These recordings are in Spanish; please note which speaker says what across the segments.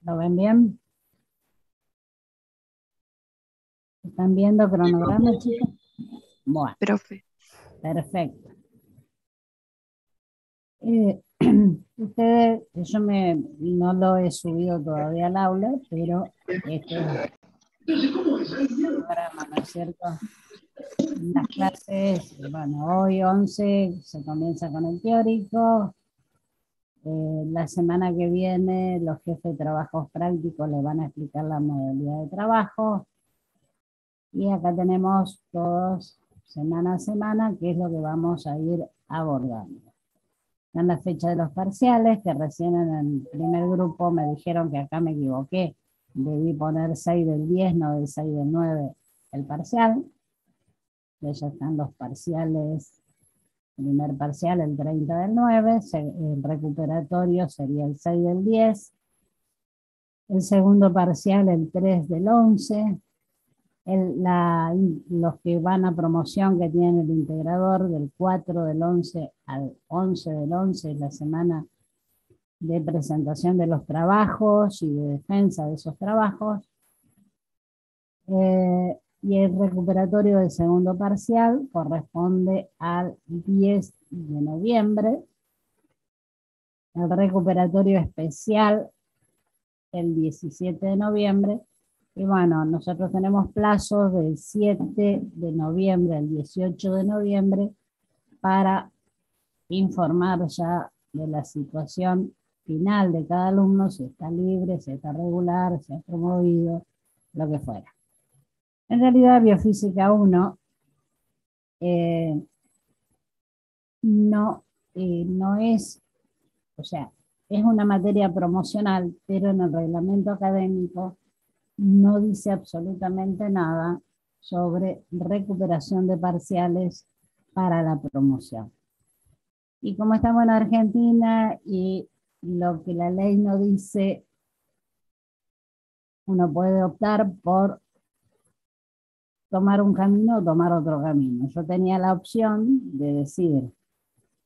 Speaker 1: ¿Lo ven bien? ¿Están viendo cronograma, chicos? Bueno,
Speaker 2: Profe.
Speaker 1: perfecto. Ustedes, yo no lo he subido todavía al aula, pero este es el programa, ¿no es cierto? Las clases, bueno, hoy 11 se comienza con el teórico. La semana que viene los jefes de trabajos prácticos les van a explicar la modalidad de trabajo. Y acá tenemos todos, semana a semana, qué es lo que vamos a ir abordando. En la fecha de los parciales, que recién en el primer grupo me dijeron que acá me equivoqué. Debí poner 6 del 10, no del 6 del 9, el parcial. Ya están los parciales. Primer parcial el 30 del 9, el recuperatorio sería el 6 del 10. El segundo parcial el 3 del 11. Los que van a promoción que tienen el integrador del 4 del 11 al 11 del 11 es la semana de presentación de los trabajos y de defensa de esos trabajos. Y el recuperatorio del segundo parcial corresponde al 10 de noviembre. El recuperatorio especial el 17 de noviembre. Y bueno, nosotros tenemos plazos del 7 de noviembre al 18 de noviembre para informar ya de la situación final de cada alumno, si está libre, si está regular, si ha promovido, lo que fuera. En realidad, Biofísica 1 no es, o sea, es una materia promocional, pero en el reglamento académico no dice absolutamente nada sobre recuperación de parciales para la promoción. Y como estamos en Argentina y lo que la ley no dice, uno puede optar por tomar un camino o tomar otro camino. Yo tenía la opción de decir,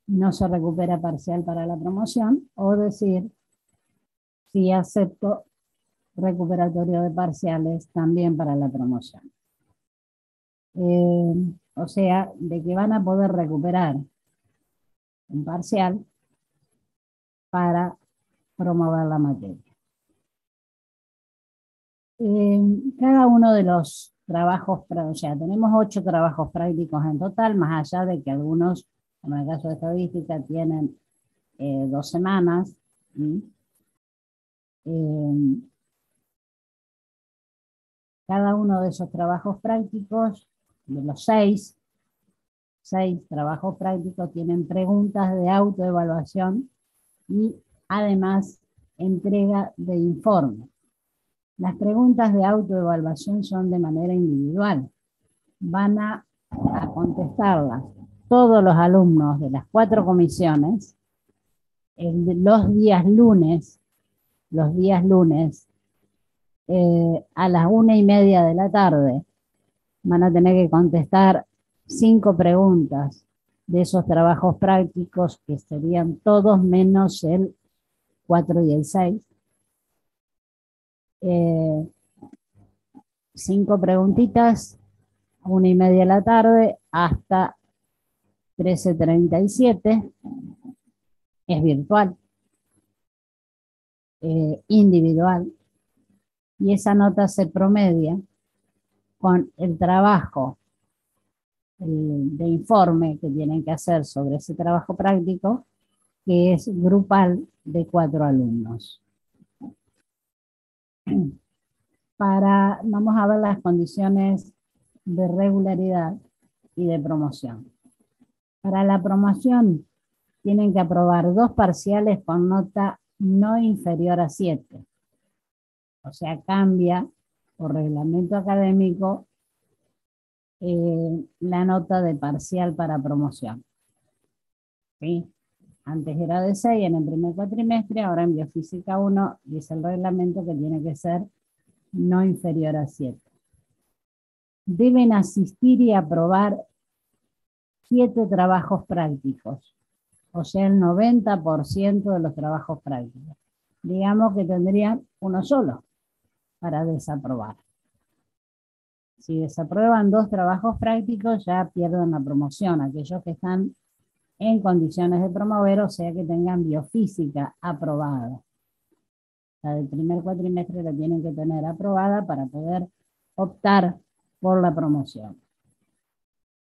Speaker 1: no se recupera parcial para la promoción, o decir, sí acepto recuperatorio de parciales también para la promoción. O sea, de que van a poder recuperar un parcial para promover la materia. Cada uno de los trabajos, o sea, tenemos 8 trabajos prácticos en total, más allá de que algunos, como en el caso de estadística, tienen 2 semanas. Cada uno de esos trabajos prácticos, de los 6 trabajos prácticos, tienen preguntas de autoevaluación y además entrega de informe. Las preguntas de autoevaluación son de manera individual. Van a contestarlas todos los alumnos de las 4 comisiones los días lunes a las 1:30 de la tarde. Van a tener que contestar 5 preguntas de esos trabajos prácticos, que serían todos menos el 4 y el 6. 5 preguntitas, 1:30 de la tarde hasta 13:37. Es virtual, individual, y esa nota se promedia con el trabajo de informe que tienen que hacer sobre ese trabajo práctico, que es grupal de 4 alumnos. Vamos a ver las condiciones de regularidad y de promoción. Para la promoción tienen que aprobar 2 parciales con nota no inferior a 7. O sea, cambia por reglamento académico la nota de parcial para promoción. ¿Sí? Antes era de 6 en el primer cuatrimestre, ahora en Biofísica 1 dice el reglamento que tiene que ser no inferior a 7. Deben asistir y aprobar 7 trabajos prácticos, o sea, el 90% de los trabajos prácticos. Digamos que tendrían uno solo para desaprobar. Si desaprueban 2 trabajos prácticos, ya pierden la promoción. Aquellos que están en condiciones de promover, o sea que tengan biofísica aprobada. La del primer cuatrimestre la tienen que tener aprobada para poder optar por la promoción.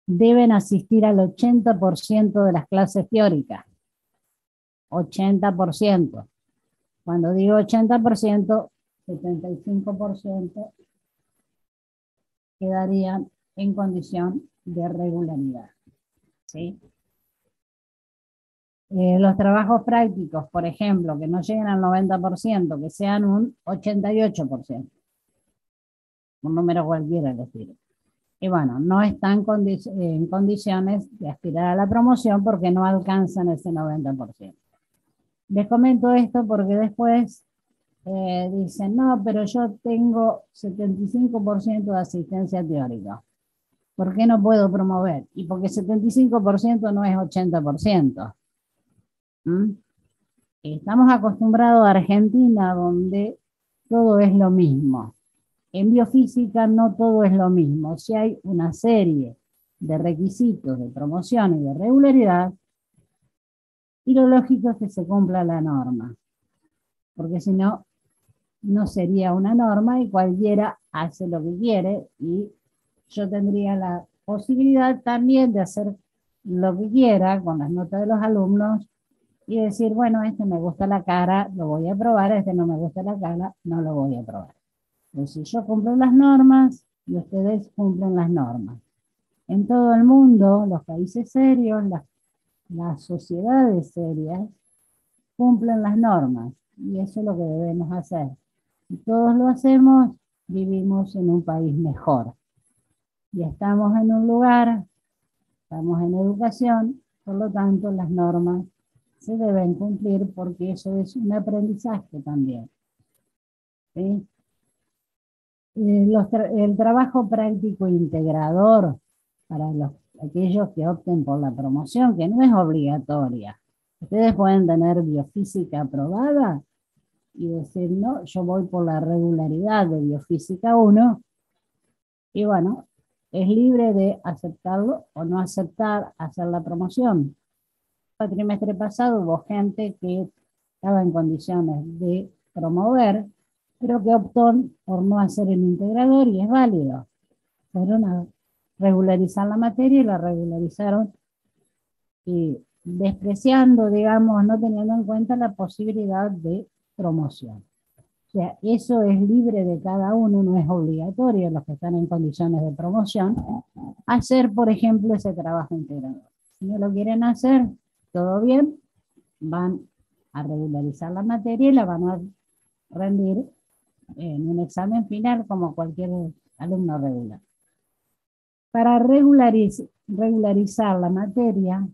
Speaker 1: Deben asistir al 80% de las clases teóricas. 80%. Cuando digo 80%, 75% quedarían en condición de regularidad. ¿Sí? Los trabajos prácticos, por ejemplo, que no lleguen al 90%, que sean un 88%. Un número cualquiera les digo. Y bueno, no están en condiciones de aspirar a la promoción porque no alcanzan ese 90%. Les comento esto porque después dicen, no, pero yo tengo 75% de asistencia teórica. ¿Por qué no puedo promover? Y porque 75% no es 80%. ¿Mm? Estamos acostumbrados a Argentina, donde todo es lo mismo. En biofísica no todo es lo mismo. Si hay una serie de requisitos de promoción y de regularidad, y lo lógico es que se cumpla la norma, porque si no, no sería una norma y cualquiera hace lo que quiere y yo tendría la posibilidad también de hacer lo que quiera con las notas de los alumnos y decir, bueno, este me gusta la cara, lo voy a probar, este no me gusta la cara, no lo voy a probar. Pues si yo cumplo las normas y ustedes cumplen las normas. En todo el mundo, los países serios, las sociedades serias, cumplen las normas y eso es lo que debemos hacer. Si todos lo hacemos, vivimos en un país mejor. Y estamos en un lugar, estamos en educación, por lo tanto las normas se deben cumplir porque eso es un aprendizaje también. ¿Sí? El trabajo práctico integrador para aquellos que opten por la promoción, que no es obligatoria. Ustedes pueden tener biofísica aprobada y decir, no, yo voy por la regularidad de biofísica 1 y bueno, es libre de aceptarlo o no aceptar hacer la promoción. El trimestre pasado hubo gente que estaba en condiciones de promover, pero que optó por no hacer el integrador y es válido. Fueron a regularizar la materia y la regularizaron y despreciando, digamos, no teniendo en cuenta la posibilidad de promoción. O sea, eso es libre de cada uno, no es obligatorio los que están en condiciones de promoción hacer, por ejemplo, ese trabajo integrador. Si no lo quieren hacer, todo bien, van a regularizar la materia y la van a rendir en un examen final como cualquier alumno regular. Para regularizar la materia,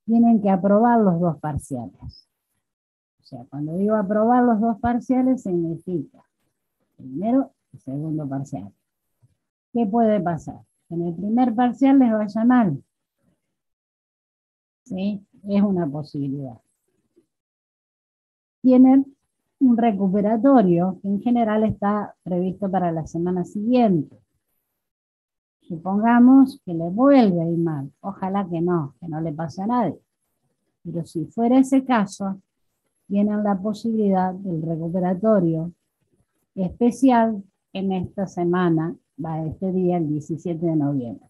Speaker 1: tienen que aprobar los 2 parciales. O sea, cuando digo aprobar los 2 parciales, significa primero y segundo parcial. ¿Qué puede pasar? En el primer parcial les vaya mal. ¿Sí? Es una posibilidad. Tienen un recuperatorio que en general está previsto para la semana siguiente. Supongamos que le vuelve a ir mal. Ojalá que no le pase a nadie. Pero si fuera ese caso, tienen la posibilidad del recuperatorio especial en esta semana, este día, el 17 de noviembre.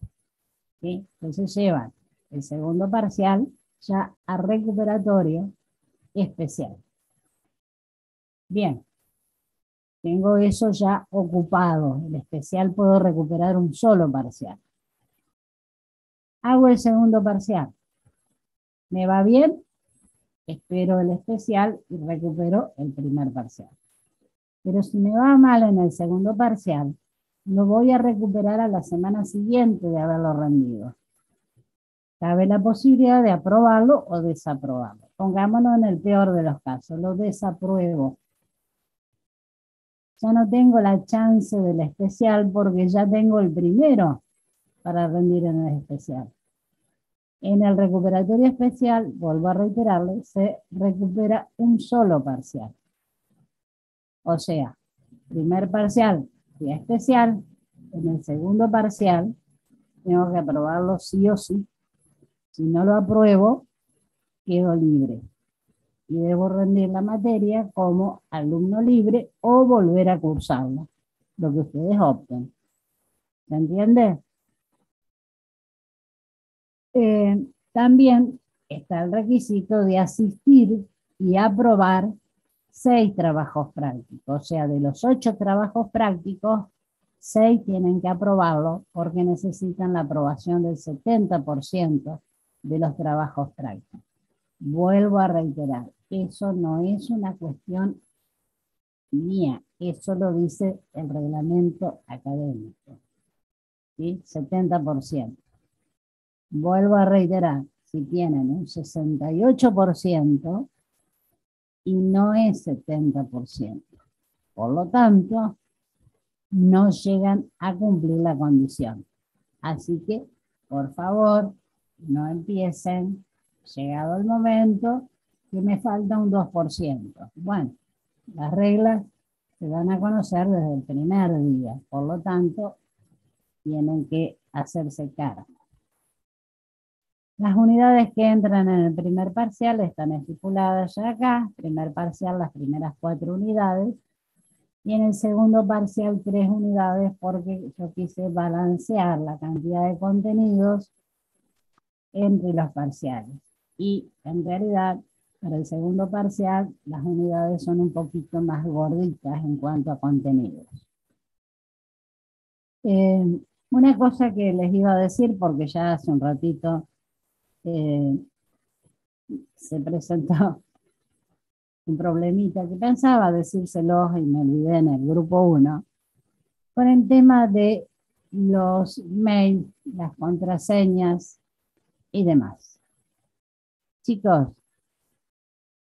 Speaker 1: ¿Sí? Entonces llevan el segundo parcial ya a recuperatorio especial. Bien, tengo eso ya ocupado. El especial puedo recuperar un solo parcial. Hago el segundo parcial. ¿Me va bien? Espero el especial y recupero el primer parcial. Pero si me va mal en el segundo parcial, lo voy a recuperar a la semana siguiente de haberlo rendido. Cabe la posibilidad de aprobarlo o desaprobarlo. Pongámonos en el peor de los casos, lo desapruebo. Ya no tengo la chance del especial porque ya tengo el primero para rendir en el especial. En el recuperatorio especial, vuelvo a reiterarle, se recupera un solo parcial. O sea, primer parcial fui especial, en el segundo parcial tengo que aprobarlo sí o sí. Si no lo apruebo, quedo libre y debo rendir la materia como alumno libre o volver a cursarla, lo que ustedes opten. ¿Se entiende? También está el requisito de asistir y aprobar 6 trabajos prácticos. O sea, de los 8 trabajos prácticos, 6 tienen que aprobarlo porque necesitan la aprobación del 70% de los trabajos prácticos. Vuelvo a reiterar, eso no es una cuestión mía, eso lo dice el reglamento académico, ¿sí? 70%. Vuelvo a reiterar, si tienen un 68% y no es 70%. Por lo tanto, no llegan a cumplir la condición. Así que, por favor, no empiecen, llegado el momento, que me falta un 2%. Bueno, las reglas se dan a conocer desde el primer día, por lo tanto, tienen que hacerse cargo. Las unidades que entran en el primer parcial están estipuladas ya acá. Primer parcial, las primeras 4 unidades. Y en el segundo parcial, 3 unidades, porque yo quise balancear la cantidad de contenidos entre los parciales. Y en realidad, para el segundo parcial, las unidades son un poquito más gorditas en cuanto a contenidos. Una cosa que les iba a decir, porque ya hace un ratito se presentó un problemita que pensaba decírselos y me olvidé en el grupo 1, con el tema de los mails, las contraseñas y demás. Chicos,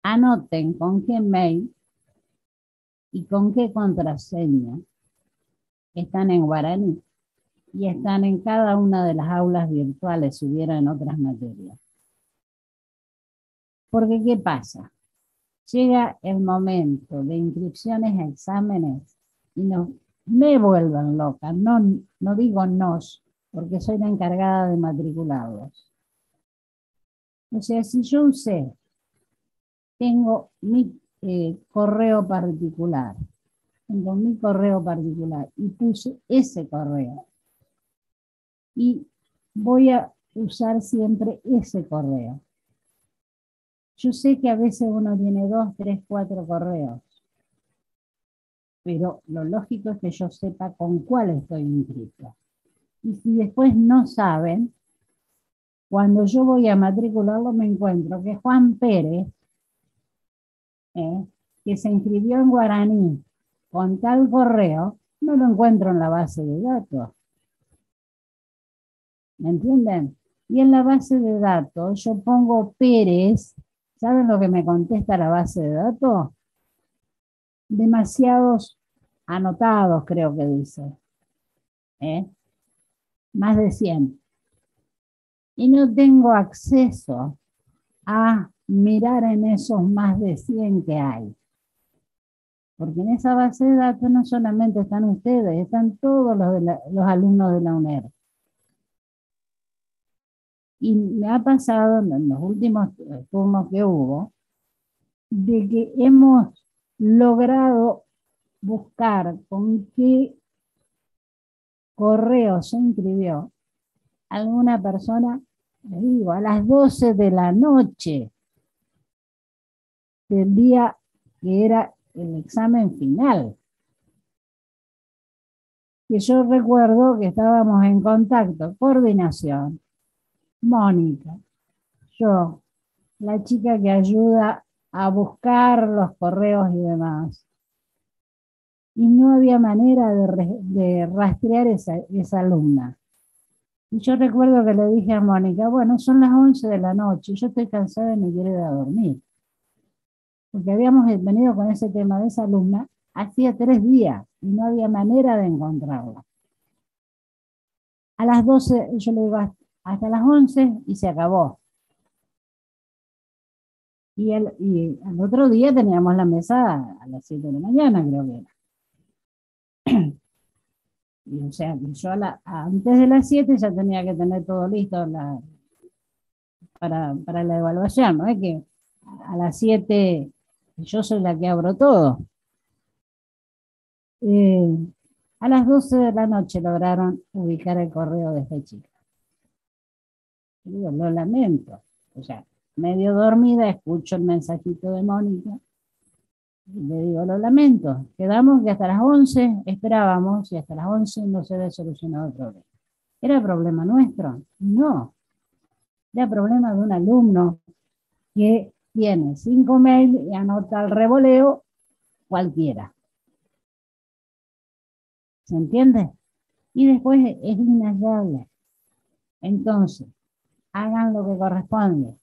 Speaker 1: anoten con qué mail y con qué contraseña están en guaraní y están en cada una de las aulas virtuales si hubiera en otras materias. Porque, ¿qué pasa? Llega el momento de inscripciones a exámenes y me vuelven loca. No digo nos, porque soy la encargada de matricularlos. O sea, si yo usé, tengo mi correo particular, y puse ese correo y voy a usar siempre ese correo. Yo sé que a veces uno tiene 2, 3, 4 correos, pero lo lógico es que yo sepa con cuál estoy inscrito. Y si después no saben, cuando yo voy a matricularlo me encuentro que Juan Pérez, que se inscribió en guaraní con tal correo, no lo encuentro en la base de datos. ¿Me entienden? Y en la base de datos yo pongo Pérez. ¿Saben lo que me contesta la base de datos? Demasiados anotados, creo que dice. Más de 100. Y no tengo acceso a mirar en esos más de 100 que hay. Porque en esa base de datos no solamente están ustedes, están todos los alumnos de la UNER. Y me ha pasado en los últimos turnos que hubo, de que hemos logrado buscar con qué correo se inscribió alguna persona, les digo, a las 12 de la noche del día que era el examen final. Que yo recuerdo que estábamos en contacto, coordinación, Mónica, yo, la chica que ayuda a buscar los correos y demás. Y no había manera de rastrear esa alumna. Y yo recuerdo que le dije a Mónica, bueno, son las 11 de la noche, yo estoy cansada y me quiero ir a dormir. Porque habíamos venido con ese tema de esa alumna hacía 3 días y no había manera de encontrarla. A las 12, yo le digo hasta las 11 y se acabó. Y al otro día teníamos la mesa a las 7 de la mañana, creo que era. Y, o sea, yo antes de las 7 ya tenía que tener todo listo para la evaluación, ¿no? Es que a las 7 yo soy la que abro todo. Eh, a las 12 de la noche lograron ubicar el correo de esta chica. Digo, lo lamento. O sea, medio dormida, escucho el mensajito de Mónica. Y le digo, lo lamento. Quedamos que hasta las 11 esperábamos y hasta las 11 no se había solucionado el problema. ¿Era problema nuestro? No. Era problema de un alumno que tiene 5 mails y anota el revoleo cualquiera. ¿Se entiende? Y después es inhallable. Entonces, hagan lo que corresponde.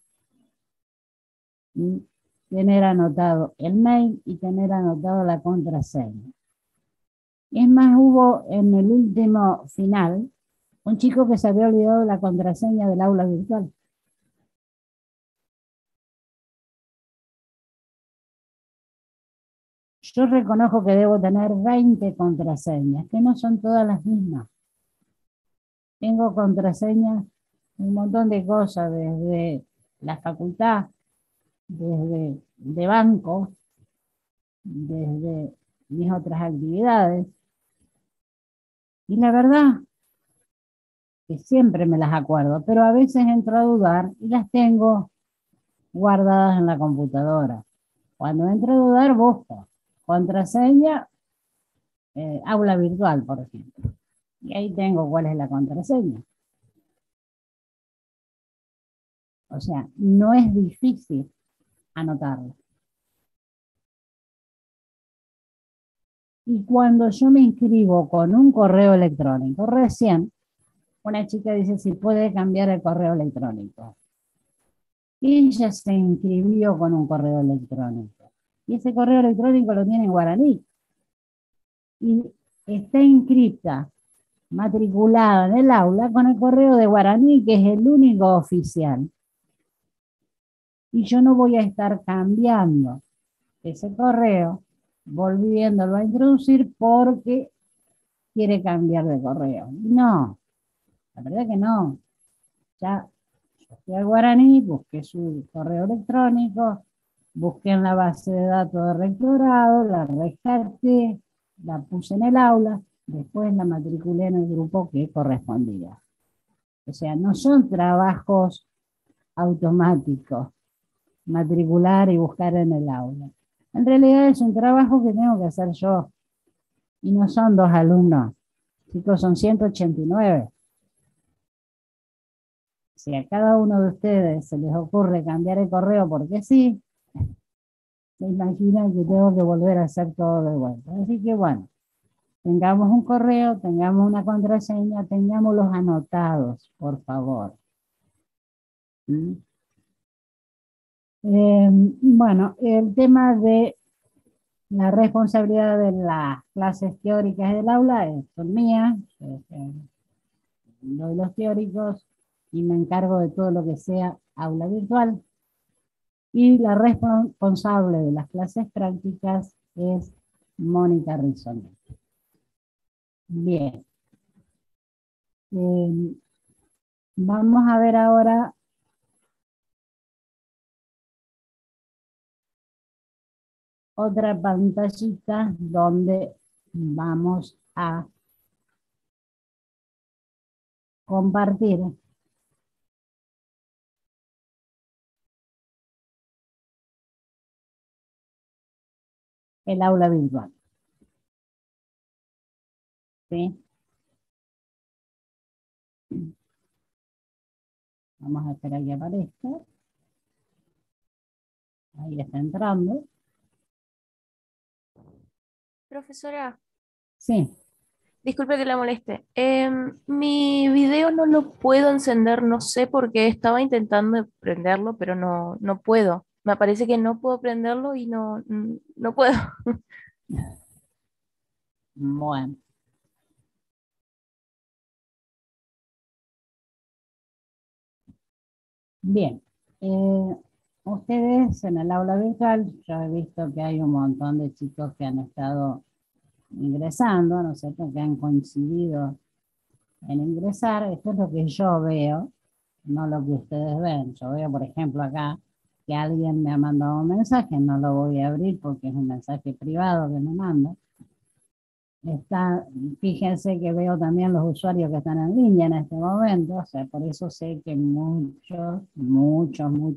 Speaker 1: Y tener anotado el mail y tener anotado la contraseña. Es más, hubo en el último final un chico que se había olvidado la contraseña del aula virtual. Yo reconozco que debo tener 20 contraseñas, que no son todas las mismas. Tengo contraseñas de un montón de cosas, desde la facultad, desde de banco, desde mis otras actividades. Y la verdad que siempre me las acuerdo, pero a veces entro a dudar y las tengo guardadas en la computadora. Cuando entro a dudar, busco contraseña, aula virtual, por ejemplo. Y ahí tengo cuál es la contraseña. O sea, no es difícil anotarlo. Y cuando yo me inscribo con un correo electrónico, recién una chica dice si puede cambiar el correo electrónico. Y ella se inscribió con un correo electrónico. Y ese correo electrónico lo tiene en guaraní. Y está inscrita, matriculada en el aula con el correo de guaraní, que es el único oficial. Y yo no voy a estar cambiando ese correo, volviéndolo a introducir porque quiere cambiar de correo. No, la verdad que no. Ya yo fui al guaraní, busqué su correo electrónico, busqué en la base de datos de rectorado, la rescaté, la puse en el aula, después la matriculé en el grupo que correspondía. O sea, no son trabajos automáticos, matricular y buscar en el aula. En realidad es un trabajo que tengo que hacer yo. Y no son 2 alumnos, chicos, son 189. Si a cada uno de ustedes se les ocurre cambiar el correo porque sí, se imaginan que tengo que volver a hacer todo de vuelta. Así que bueno, tengamos un correo, tengamos una contraseña, tengámoslos anotados, por favor. ¿Mm? Bueno, el tema de la responsabilidad de las clases teóricas del aula son mías, doy los teóricos y me encargo de todo lo que sea aula virtual. Y la responsable de las clases prácticas es Mónica Rizzonet. Bien. Eh, vamos a ver ahora otra pantallita donde vamos a compartir el aula virtual. ¿Sí? Vamos a esperar que aparezca. Ahí está entrando.
Speaker 2: Profesora,
Speaker 1: Sí.
Speaker 2: disculpe que la moleste. Mi video no lo puedo encender, no sé por qué. Estaba intentando prenderlo, pero no puedo. Me parece que no puedo prenderlo y no puedo.
Speaker 1: Bueno. Bien. ustedes en el aula virtual, yo he visto que hay un montón de chicos que han estado ingresando, ¿no es cierto?, que han coincidido en ingresar. Esto es lo que yo veo, no lo que ustedes ven. Yo veo, por ejemplo, acá que alguien me ha mandado un mensaje, no lo voy a abrir porque es un mensaje privado que me manda. Está, fíjense que veo también los usuarios que están en línea en este momento, o sea, por eso sé que muchos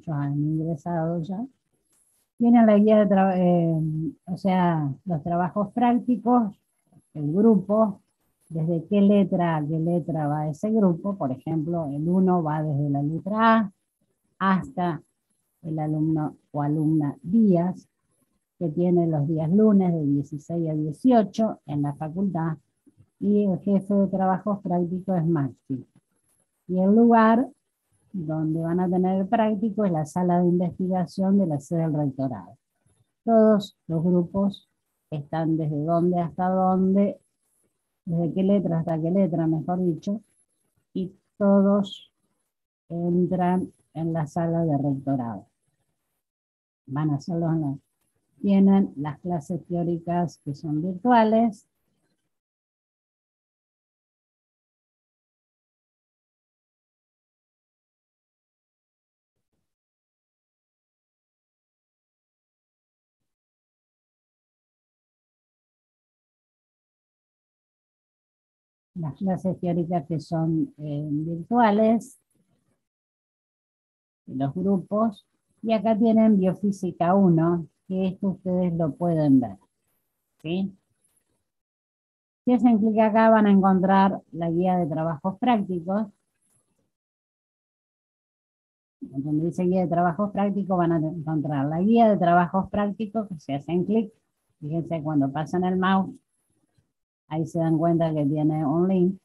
Speaker 1: han ingresado ya. Tienen la guía de o sea, los trabajos prácticos, el grupo, desde qué letra a qué letra va ese grupo. Por ejemplo, el 1 va desde la letra A hasta el alumno o alumna Díaz, que tiene los días lunes de 16 a 18 en la facultad, y el jefe de trabajos prácticos es Maxi. Y el lugar donde van a tener el práctico es la sala de investigación de la sede del rectorado. Todos los grupos están desde dónde hasta dónde, desde qué letra hasta qué letra, mejor dicho, y todos entran en la sala de rectorado. Van a hacerlo en la... Tienen las clases teóricas que son virtuales. Las clases teóricas que son virtuales, los grupos, y acá tienen Biofísica 1, que esto ustedes lo pueden ver, ¿sí? Si hacen clic acá van a encontrar la guía de trabajos prácticos. Donde dice guía de trabajos prácticos van a encontrar la guía de trabajos prácticos, que se hacen clic, fíjense cuando pasan el mouse, ahí se dan cuenta que tiene un link.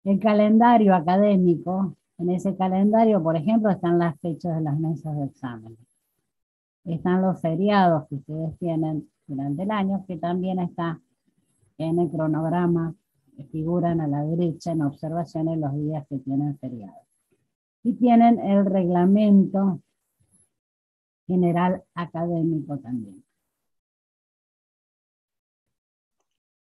Speaker 1: El calendario académico, en ese calendario, por ejemplo, están las fechas de las mesas de examen. Están los feriados que ustedes tienen durante el año, que también está en el cronograma, que figuran a la derecha en observaciones los días que tienen feriados. Y tienen el reglamento general académico también.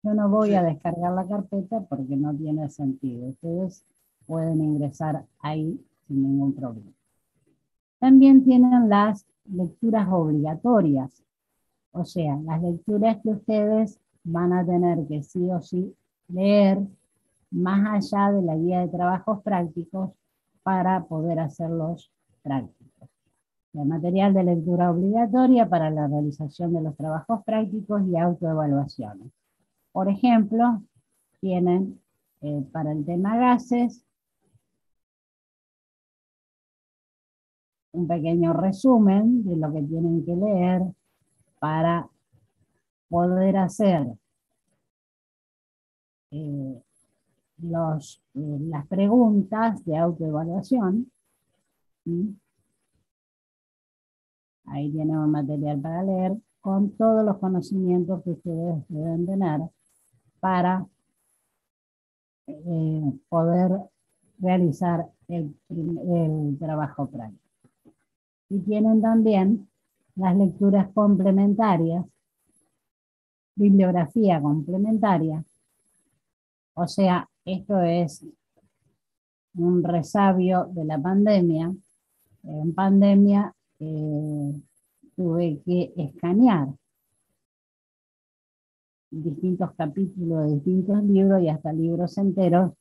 Speaker 1: Yo no voy a descargar la carpeta porque no tiene sentido. Ustedes pueden ingresar ahí sin ningún problema. También tienen las lecturas obligatorias, o sea, las lecturas que ustedes van a tener que sí o sí leer más allá de la guía de trabajos prácticos para poder hacerlos prácticos. El material de lectura obligatoria para la realización de los trabajos prácticos y autoevaluaciones. Por ejemplo, tienen para el tema gases un pequeño resumen de lo que tienen que leer para poder hacer las preguntas de autoevaluación. ¿Sí? Ahí tienen un material para leer con todos los conocimientos que ustedes deben tener para poder realizar el trabajo práctico. Y tienen también las lecturas complementarias, bibliografía complementaria, o sea, esto es un resabio de la pandemia. En pandemia tuve que escanear distintos capítulos de distintos libros y hasta libros enteros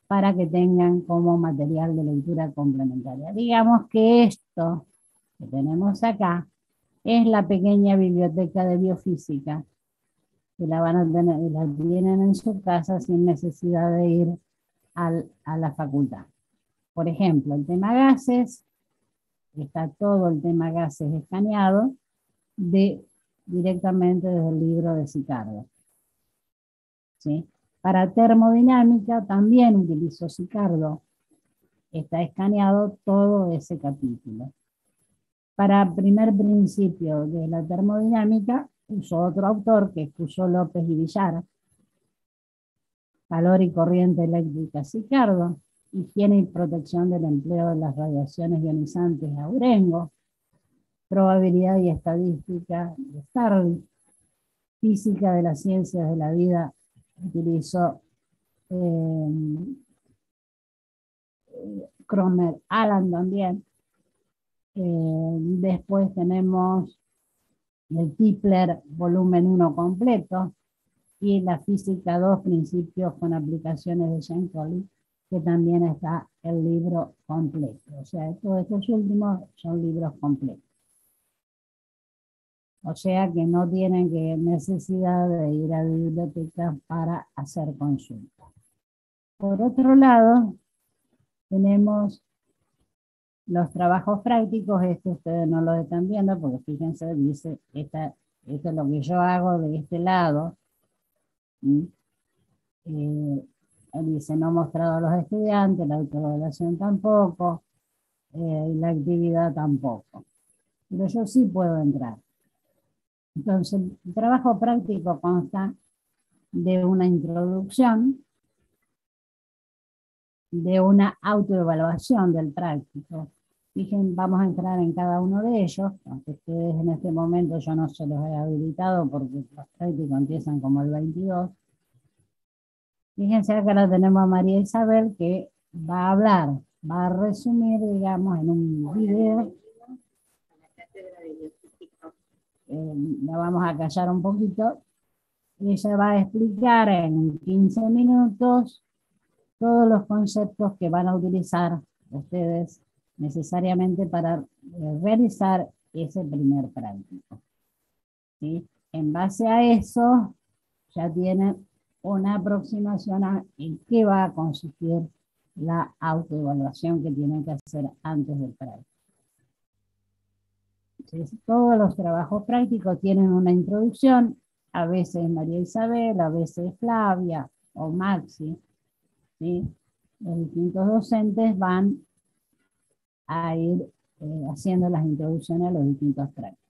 Speaker 1: para que tengan como material de lectura complementaria. Digamos que esto que tenemos acá es la pequeña biblioteca de biofísica que la van a tener, la tienen en su casa sin necesidad de ir a la facultad. Por ejemplo, el tema gases, está todo el tema gases escaneado directamente desde el libro de Sicardo. ¿Sí? Para termodinámica también utilizo Sicardo. Está escaneado todo ese capítulo. Para primer principio de la termodinámica, uso otro autor que es Cuyo López y Villar. Calor y corriente eléctrica Sicardo. Higiene y protección del empleo de las radiaciones ionizantes Aurengo. probabilidad y estadística, Starling, física de las ciencias de la vida, utilizó Cromer Allen también. Después tenemos el Tipler volumen 1 completo y la física 2 principios con aplicaciones de Jean Collins, que también está el libro completo. O sea, todos estos últimos son libros completos. O sea que no tienen necesidad de ir a bibliotecas para hacer consultas. Por otro lado, tenemos los trabajos prácticos. Esto ustedes no lo están viendo porque fíjense, dice, esto es lo que yo hago de este lado. Dice, no mostrado a los estudiantes, la autoevaluación tampoco, y la actividad tampoco. Pero yo sí puedo entrar. Entonces, el trabajo práctico consta de una introducción, de una autoevaluación del práctico. Fíjense, vamos a entrar en cada uno de ellos, aunque ustedes en este momento yo no se los he habilitado porque los prácticos empiezan como el 22. Fíjense, acá la tenemos a María Isabel, que va a hablar, va a resumir, digamos, en un video. La vamos a callar un poquito. Y ella va a explicar en 15 minutos todos los conceptos que van a utilizar ustedes necesariamente para realizar ese primer práctico. ¿Sí? En base a eso, ya tienen una aproximación a en qué va a consistir la autoevaluación que tienen que hacer antes del práctico. Entonces, todos los trabajos prácticos tienen una introducción, a veces María Isabel, a veces Flavia o Maxi, ¿sí? Los distintos docentes van a ir haciendo las introducciones a los distintos prácticos.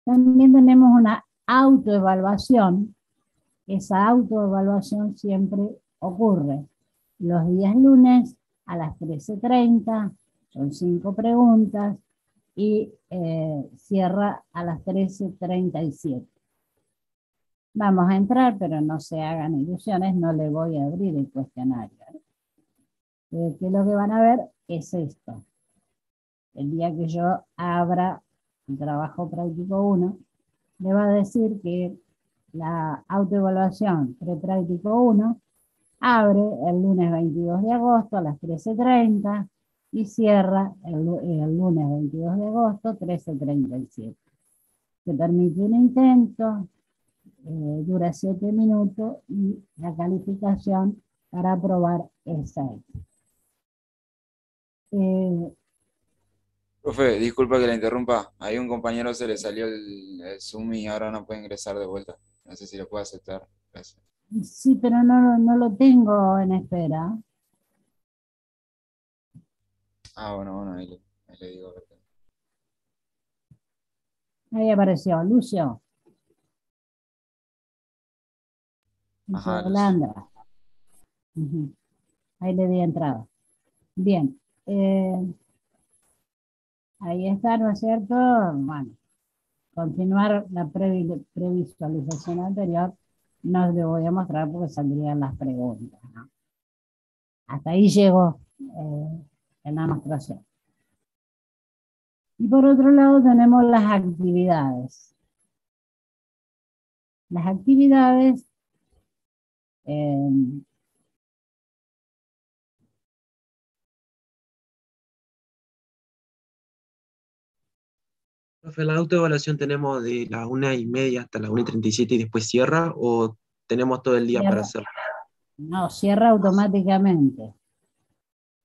Speaker 1: También tenemos una autoevaluación. Esa autoevaluación siempre ocurre los días lunes a las 13:30, son 5 preguntas, y cierra a las 13:37. Vamos a entrar, pero no se hagan ilusiones, no le voy a abrir el cuestionario. Que lo que van a ver es esto. El día que yo abra el trabajo práctico 1, le va a decir que la autoevaluación prepráctico 1 abre el lunes 22 de agosto a las 13:30 y cierra el lunes 22 de agosto 13:37. Se permite un intento, dura 7 minutos y la calificación para aprobar es 6.
Speaker 3: Profe, disculpa que la interrumpa. Ahí un compañero se le salió el Zoom y ahora no puede ingresar de vuelta. No sé si lo puede aceptar. Gracias.
Speaker 1: Sí, pero no lo tengo en espera.
Speaker 3: Bueno, ahí le digo.
Speaker 1: Ahí apareció, Lucio. Lucio
Speaker 3: Ajá,
Speaker 1: Holanda. Ahí le di entrada. Bien. Ahí está, ¿no es cierto? Bueno, continuar la previsualización anterior, no le voy a mostrar porque saldrían las preguntas, ¿no? Hasta ahí llegó en la demostración. Y por otro lado tenemos las actividades. Las actividades
Speaker 4: Profe, la autoevaluación tenemos de las 1:30 hasta las 1:37 y después cierra, o tenemos todo el día para
Speaker 1: cierra,
Speaker 4: hacerlo.
Speaker 1: no, cierra automáticamente.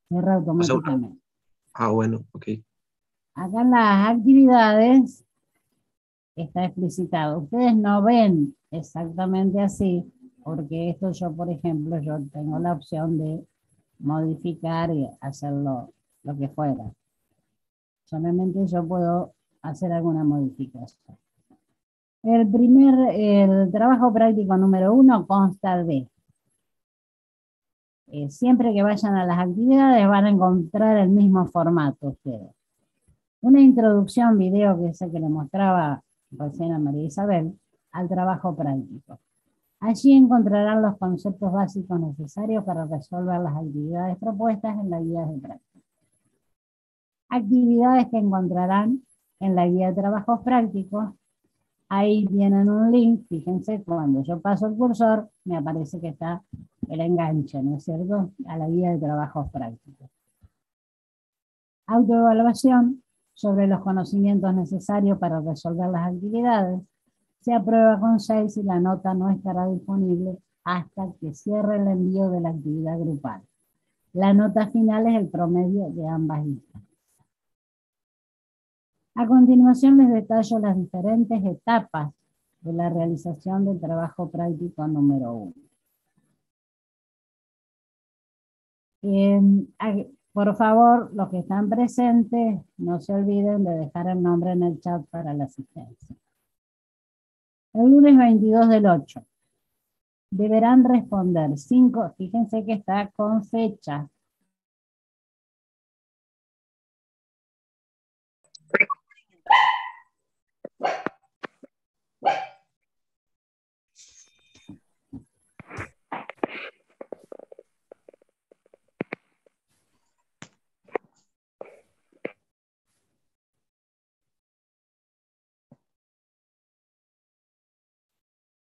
Speaker 1: Cierra
Speaker 4: O sea,
Speaker 1: automáticamente.
Speaker 4: bueno, ok.
Speaker 1: Acá en las actividades está explicitado. Ustedes no ven exactamente así, porque esto yo, por ejemplo, yo tengo la opción de modificar y hacerlo lo que fuera. Solamente yo puedo hacer alguna modificación. El trabajo práctico número 1 consta de, siempre que vayan a las actividades van a encontrar el mismo formato ustedes. Una introducción video que es el que le mostraba recién a María Isabel al trabajo práctico. Allí encontrarán los conceptos básicos necesarios para resolver las actividades propuestas en la guía de práctica. Actividades que encontrarán en la guía de trabajos prácticos. Ahí tienen un link, fíjense, cuando yo paso el cursor, me aparece que está el enganche, ¿no es cierto?, a la guía de trabajos prácticos. Autoevaluación sobre los conocimientos necesarios para resolver las actividades. Se aprueba con 6 y la nota no estará disponible hasta que cierre el envío de la actividad grupal. La nota final es el promedio de ambas listas. A continuación les detallo las diferentes etapas de la realización del trabajo práctico número 1. Por favor, los que están presentes, no se olviden de dejar el nombre en el chat para la asistencia. El lunes 22 del 8. Deberán responder 5, fíjense que está con fecha.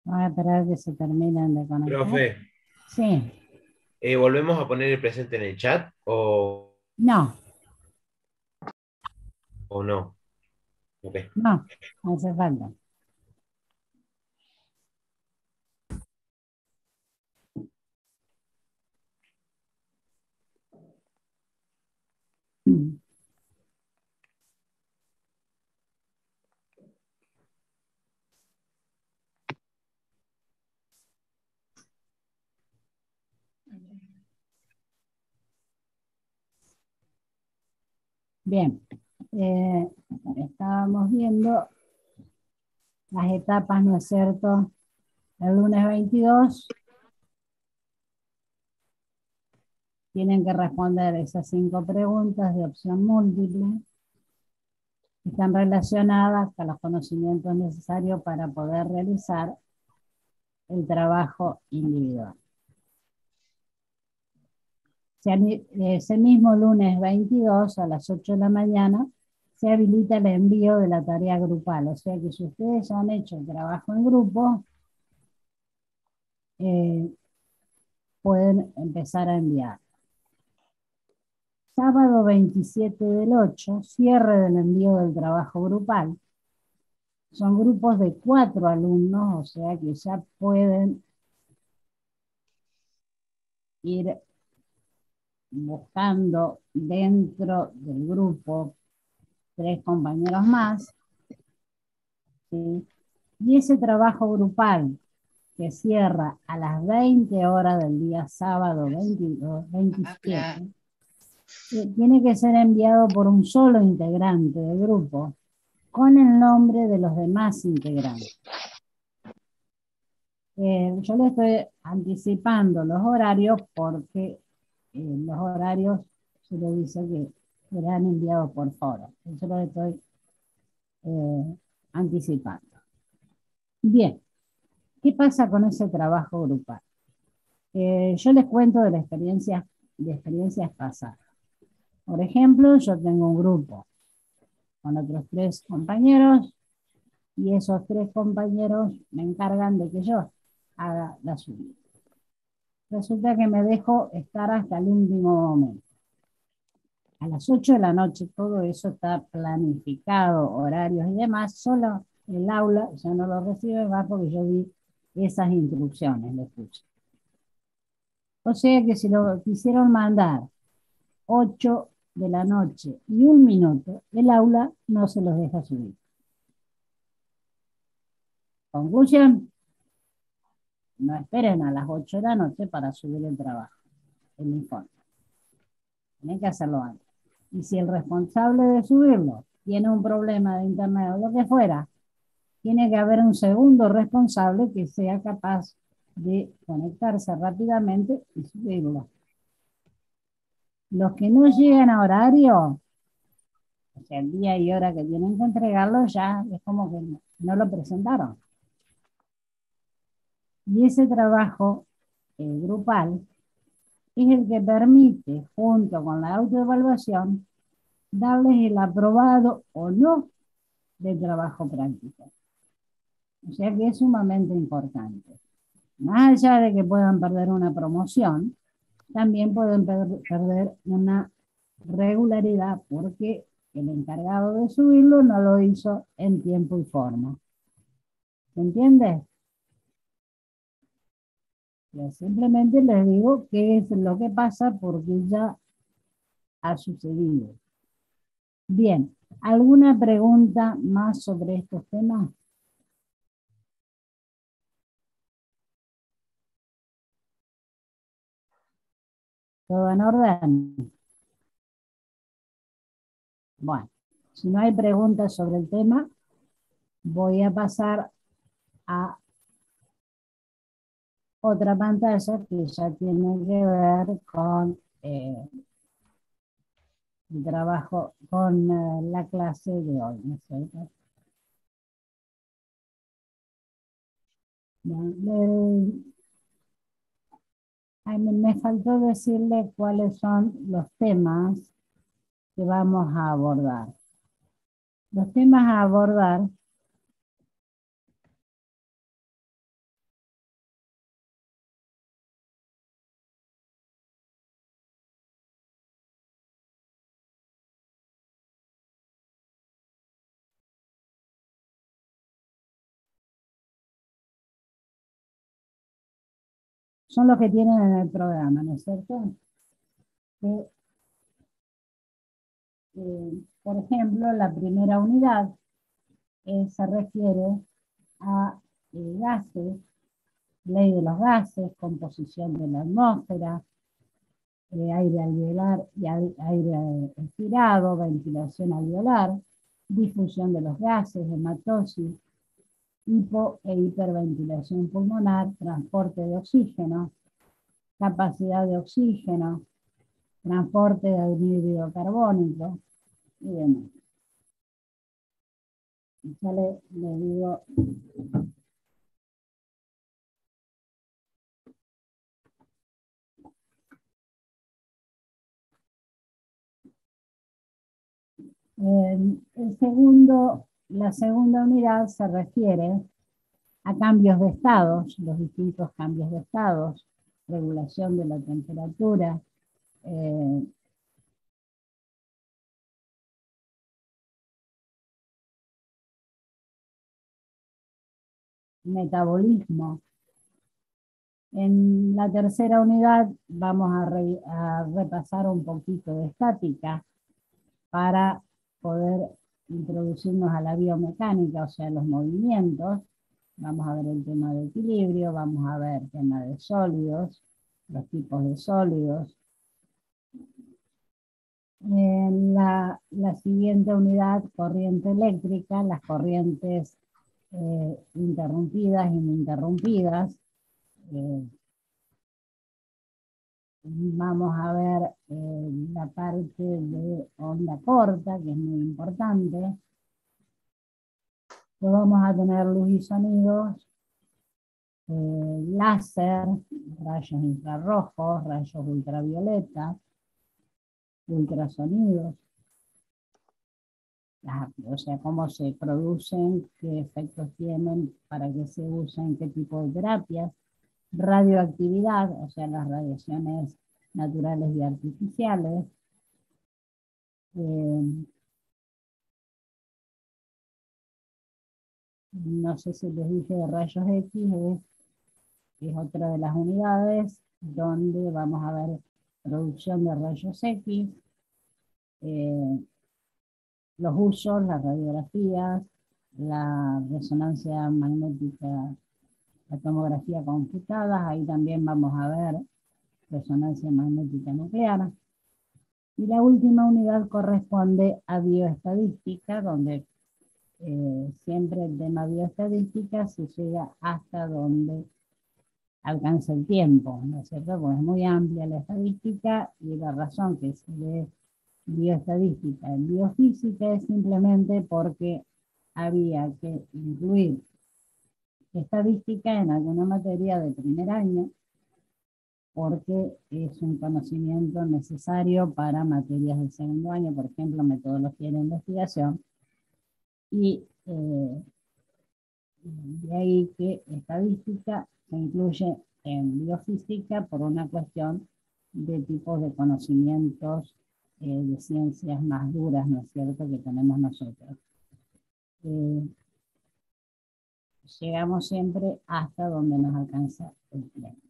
Speaker 1: Vamos a esperar que se terminen de conectar.
Speaker 5: Profe,
Speaker 1: Sí.
Speaker 5: ¿volvemos a poner el presente en el chat o
Speaker 1: No,
Speaker 5: no? Ok.
Speaker 1: no hace falta. Bien, estábamos viendo las etapas, ¿no es cierto? El lunes 22 tienen que responder esas 5 preguntas de opción múltiple que están relacionadas con los conocimientos necesarios para poder realizar el trabajo individual. Ese mismo lunes 22 a las 8 de la mañana se habilita el envío de la tarea grupal. O sea que si ustedes ya han hecho el trabajo en grupo, pueden empezar a enviar. Sábado 27 del 8, cierre del envío del trabajo grupal. Son grupos de 4 alumnos, o sea que ya pueden ir buscando dentro del grupo 3 compañeros más, ¿sí? Y ese trabajo grupal que cierra a las 20 horas del día sábado 27, tiene que ser enviado por un solo integrante del grupo con el nombre de los demás integrantes. Yo le estoy anticipando los horarios porque los horarios se le dice que serán enviados por foro. Yo los estoy anticipando. Bien, ¿qué pasa con ese trabajo grupal? Yo les cuento de experiencias pasadas. Por ejemplo, yo tengo un grupo con otros 3 compañeros y esos 3 compañeros me encargan de que yo haga la subida. Resulta que me dejo estar hasta el último momento. A las 8 de la noche todo eso está planificado, horarios y demás, solo el aula ya no lo recibe más porque yo di esas instrucciones, le puse. O sea que si lo quisieron mandar 8 de la noche y 1 minuto, el aula no se los deja subir. Conclusión, no esperen a las 8 de la noche para subir el trabajo, el informe. Tienen que hacerlo antes. Y si el responsable de subirlo tiene un problema de internet o lo que fuera, tiene que haber un segundo responsable que sea capaz de conectarse rápidamente y subirlo. Los que no llegan a horario o sea, el día y hora que tienen que entregarlo, ya es como que no lo presentaron. Y ese trabajo grupal es el que permite, junto con la autoevaluación, darles el aprobado o no del trabajo práctico. O sea que es sumamente importante. Más allá de que puedan perder una promoción, también pueden perder una regularidad porque el encargado de subirlo no lo hizo en tiempo y forma. ¿Se entiende? Yo simplemente les digo qué es lo que pasa porque ya ha sucedido. Bien, ¿alguna pregunta más sobre estos temas? ¿Todo en orden? Bueno, si no hay preguntas sobre el tema, voy a pasar a otra pantalla que ya tiene que ver con el trabajo, con la clase de hoy, ¿no es cierto? Me faltó decirle cuáles son los temas que vamos a abordar. Los temas a abordar son los que tienen en el programa, ¿no es cierto? Por ejemplo, la primera unidad se refiere a gases, ley de los gases, composición de la atmósfera, aire alveolar y aire expirado, ventilación alveolar, difusión de los gases, hematosis, hipo e hiperventilación pulmonar, transporte de oxígeno, capacidad de oxígeno, transporte de anhídrido carbónico y demás. Ya le digo. La segunda unidad se refiere a cambios de estados, los distintos cambios de estados, regulación de la temperatura, metabolismo. En la tercera unidad vamos a repasar un poquito de estática para poder introducirnos a la biomecánica, o sea, los movimientos. Vamos a ver el tema de equilibrio, vamos a ver el tema de sólidos, los tipos de sólidos. En la siguiente unidad, corriente eléctrica, las corrientes interrumpidas, ininterrumpidas. Vamos a ver la parte de onda corta, que es muy importante. Pues vamos a tener luz y sonidos, láser, rayos infrarrojos, rayos ultravioleta, ultrasonidos. O sea, cómo se producen, qué efectos tienen, para qué se usan, qué tipo de terapias. Radioactividad, o sea, las radiaciones naturales y artificiales. No sé si les dije de rayos X, es otra de las unidades donde vamos a ver producción de rayos X, los usos, las radiografías, la resonancia magnética, la tomografía computada, ahí también vamos a ver resonancia magnética nuclear. Y la última unidad corresponde a bioestadística, donde siempre el tema bioestadística se llega hasta donde alcanza el tiempo, ¿no es cierto? Porque es muy amplia la estadística y la razón que se ve bioestadística en biofísica es simplemente porque había que incluir estadística en alguna materia de primer año, porque es un conocimiento necesario para materias del segundo año, por ejemplo, metodología de investigación, y de ahí que estadística se incluye en biofísica por una cuestión de tipos de conocimientos de ciencias más duras, ¿no es cierto?, que tenemos nosotros. Llegamos siempre hasta donde nos alcanza el tiempo.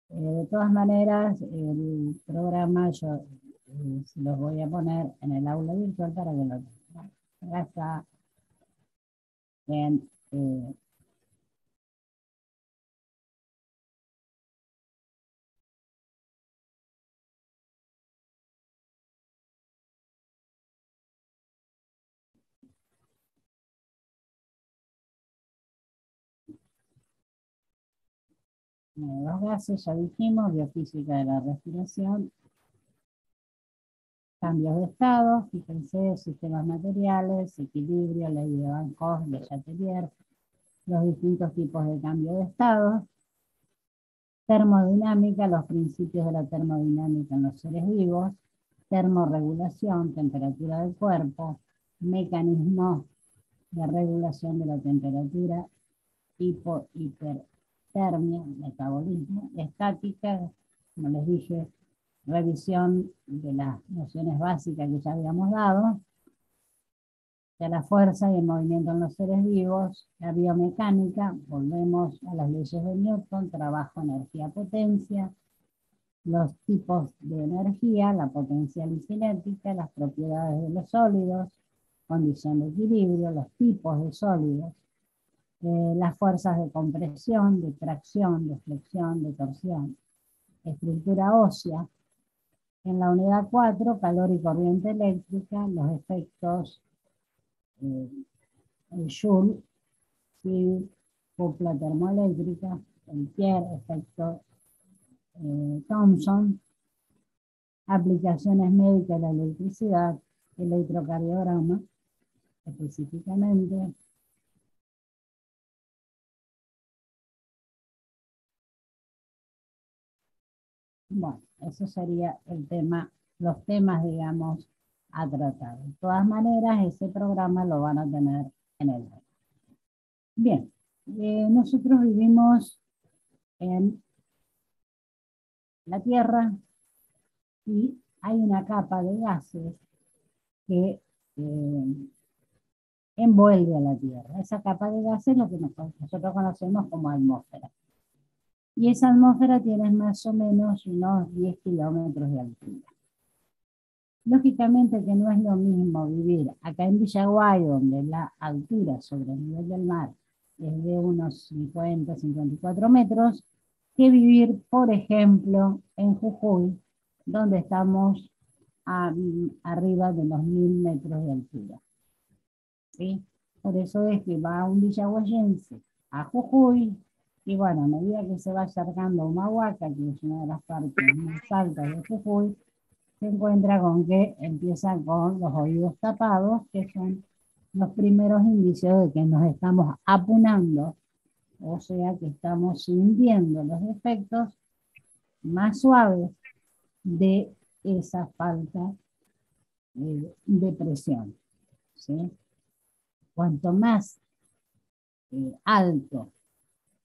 Speaker 1: De todas maneras, el programa yo se los voy a poner en el aula virtual para que lo tengan. Acá está en los gases, ya dijimos, biofísica de la respiración, cambios de estado, fíjense, sistemas materiales, equilibrio, ley de Van Gogh, de Chatelier, los distintos tipos de cambio de estado, termodinámica, los principios de la termodinámica en los seres vivos, termorregulación, temperatura del cuerpo, mecanismos de regulación de la temperatura, hipertermia, metabolismo, estática, como les dije, revisión de las nociones básicas que ya habíamos dado, de la fuerza y el movimiento en los seres vivos, la biomecánica, volvemos a las leyes de Newton, trabajo, energía, potencia, los tipos de energía, la potencial y cinética, las propiedades de los sólidos, condición de equilibrio, los tipos de sólidos, las fuerzas de compresión, de tracción, de flexión, de torsión, estructura ósea. En la unidad 4, calor y corriente eléctrica, los efectos Joule, sí, copla termoeléctrica, Peltier, efecto Thomson, aplicaciones médicas de la electricidad, electrocardiograma, específicamente. Bueno, eso sería el tema, los temas, digamos, a tratar. De todas maneras, ese programa lo van a tener en el web. Bien, nosotros vivimos en la Tierra y hay una capa de gases que envuelve a la Tierra. Esa capa de gases es lo que nosotros conocemos como atmósfera. Y esa atmósfera tiene más o menos unos 10 kilómetros de altura. Lógicamente que no es lo mismo vivir acá en Villaguay, donde la altura sobre el nivel del mar es de unos 50, 54 metros, que vivir, por ejemplo, en Jujuy, donde estamos arriba de los 1000 metros de altura. ¿Sí? Por eso es que va un villaguayense a Jujuy, y bueno, a medida que se va acercando a Humahuaca, que es una de las partes más altas de Jujuy, se encuentra con que empieza con los oídos tapados, que son los primeros indicios de que nos estamos apunando, o sea que estamos sintiendo los efectos más suaves de esa falta de presión. ¿Sí? Cuanto más alto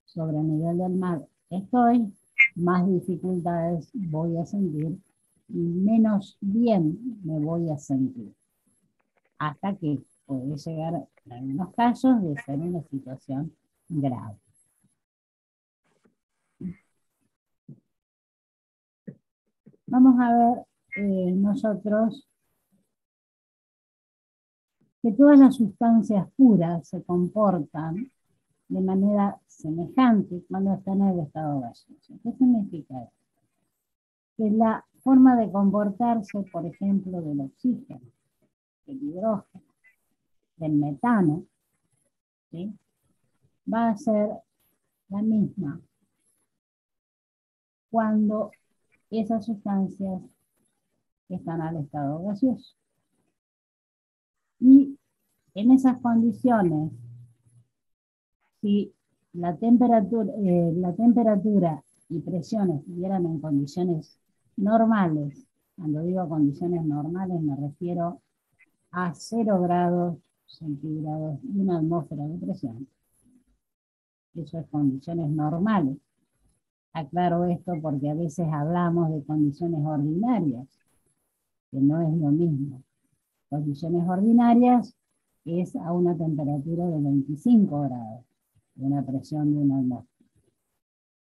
Speaker 1: sobre el nivel del mar estoy, más dificultades voy a sentir y menos bien me voy a sentir. Hasta que puede llegar, en algunos casos, de ser una situación grave. Vamos a ver nosotros que todas las sustancias puras se comportan de manera semejante cuando están en el estado gaseoso. ¿Qué significa eso? Que la forma de comportarse, por ejemplo, del oxígeno, del hidrógeno, del metano, ¿sí?, va a ser la misma cuando esas sustancias que están al estado gaseoso. Y en esas condiciones, si la temperatura y presión estuvieran en condiciones normales, cuando digo condiciones normales me refiero a 0 grados centígrados y una atmósfera de presión. Eso es condiciones normales. Aclaro esto porque a veces hablamos de condiciones ordinarias, que no es lo mismo. Condiciones ordinarias es a una temperatura de 25 grados, de una presión de una atmósfera.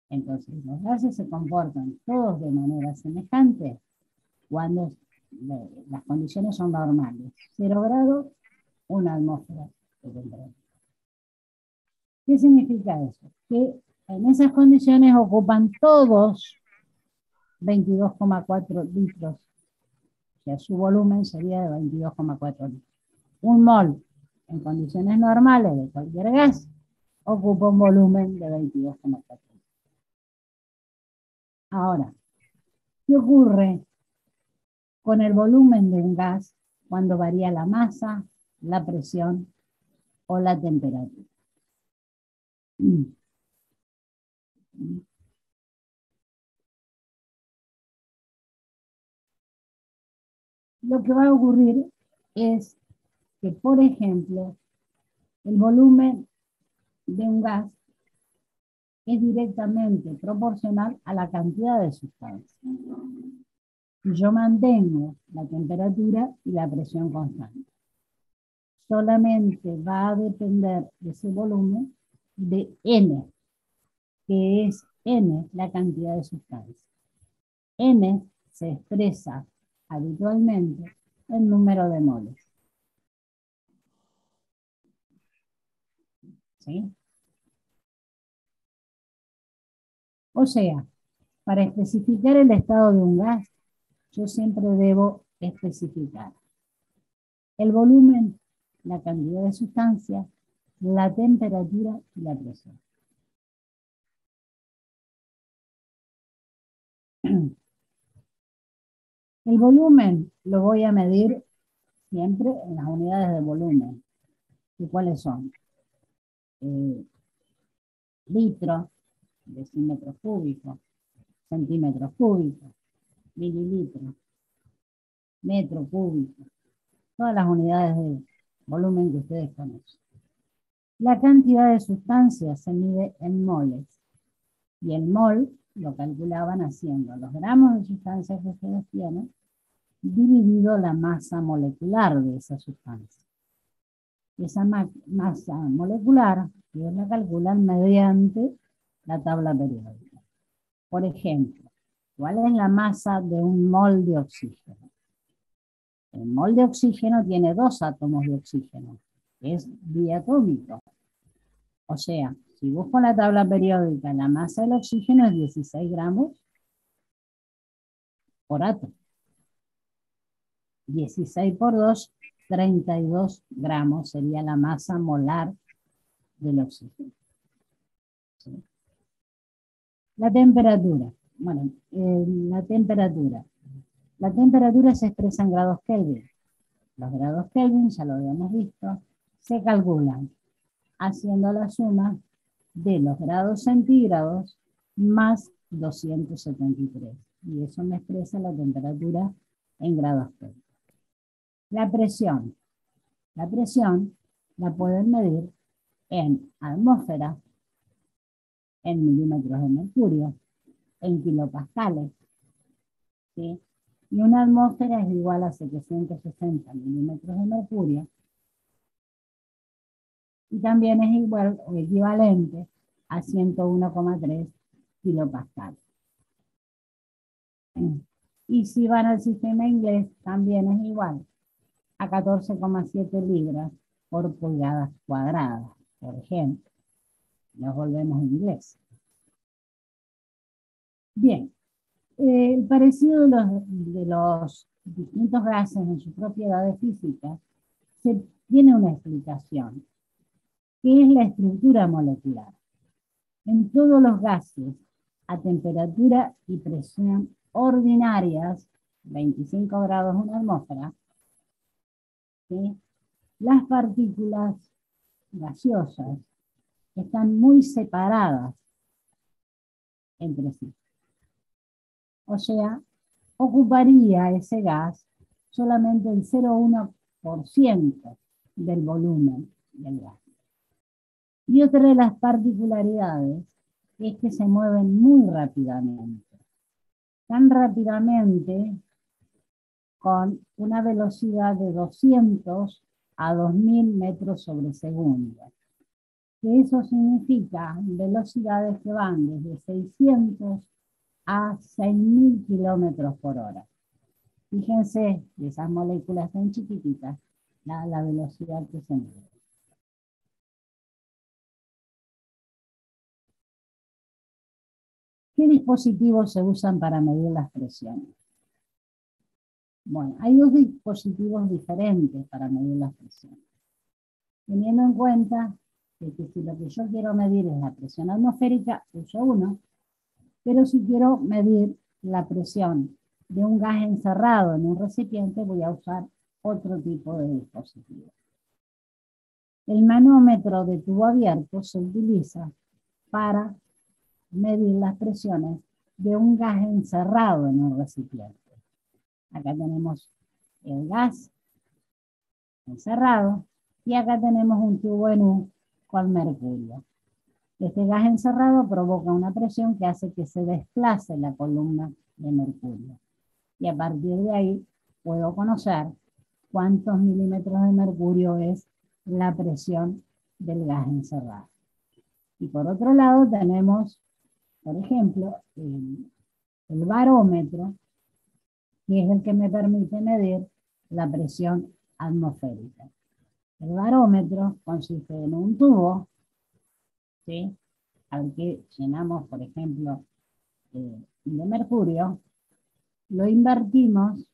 Speaker 1: Entonces, los gases se comportan todos de manera semejante cuando las condiciones son normales. 0 grados, una atmósfera de temperatura. ¿Qué significa eso? Que en esas condiciones ocupan todos 22,4 litros. O sea, su volumen sería de 22,4 litros. Un mol en condiciones normales de cualquier gas ocupa un volumen de 22,4 litros. Ahora, ¿qué ocurre con el volumen de un gas cuando varía la masa, la presión o la temperatura? Lo que va a ocurrir es que, por ejemplo, el volumen de un gas es directamente proporcional a la cantidad de sustancia. Si yo mantengo la temperatura y la presión constante, solamente va a depender de ese volumen de N, que es N, la cantidad de sustancia. N se expresa habitualmente en número de moles. ¿Sí? O sea, para especificar el estado de un gas, yo siempre debo especificar el volumen, la cantidad de sustancia, la temperatura y la presión. El volumen lo voy a medir siempre en las unidades de volumen. ¿Y cuáles son? Litros, decímetros cúbicos, centímetros cúbicos, mililitros, metro cúbico, todas las unidades de volumen que ustedes conocen. La cantidad de sustancia se mide en moles, y el mol lo calculaban haciendo los gramos de sustancia que ustedes tienen, dividido la masa molecular de esa sustancia. Esa masa molecular, ellos la calculan mediante la tabla periódica. Por ejemplo, ¿cuál es la masa de un mol de oxígeno? El mol de oxígeno tiene 2 átomos de oxígeno, es diatómico. O sea, si busco en la tabla periódica, la masa del oxígeno es 16 gramos por átomo. 16 por 2, 32 gramos sería la masa molar del oxígeno. ¿Sí? La temperatura. Bueno, la temperatura se expresa en grados Kelvin. Los grados Kelvin, ya lo habíamos visto, se calculan haciendo la suma de los grados centígrados más 273. Y eso me expresa la temperatura en grados Kelvin. La presión. La presión la pueden medir en atmósfera, en milímetros de mercurio, en kilopascales, ¿sí? Y una atmósfera es igual a 760 milímetros de mercurio, y también es igual o equivalente a 101,3 kilopascales. Y si van al sistema inglés, también es igual a 14,7 libras por pulgadas cuadradas, por ejemplo. Nos volvemos en inglés. Bien, el parecido de los distintos gases en sus propiedades físicas tiene una explicación, que es la estructura molecular. En todos los gases a temperatura y presión ordinarias 25 grados una atmósfera, ¿sí? Las partículas gaseosas están muy separadas entre sí. O sea, ocuparía ese gas solamente el 0,1% del volumen del gas. Y otra de las particularidades es que se mueven muy rápidamente. Tan rápidamente con una velocidad de 200 a 2000 metros sobre segundo. Que eso significa velocidades que van desde 600 a 6000 kilómetros por hora. Fíjense, esas moléculas tan chiquititas, la velocidad que se mueve. ¿Qué dispositivos se usan para medir las presiones? Bueno, hay dos dispositivos diferentes para medir las presiones. Teniendo en cuenta que si lo que yo quiero medir es la presión atmosférica, uso uno, pero si quiero medir la presión de un gas encerrado en un recipiente, voy a usar otro tipo de dispositivo. El manómetro de tubo abierto se utiliza para medir las presiones de un gas encerrado en un recipiente. Acá tenemos el gas encerrado y acá tenemos un tubo en U con mercurio. Este gas encerrado provoca una presión que hace que se desplace la columna de mercurio. Y a partir de ahí puedo conocer cuántos milímetros de mercurio es la presión del gas encerrado. Y por otro lado tenemos, por ejemplo, el barómetro, que es el que me permite medir la presión atmosférica. El barómetro consiste en un tubo, ¿sí?, al que llenamos, por ejemplo, de mercurio, lo invertimos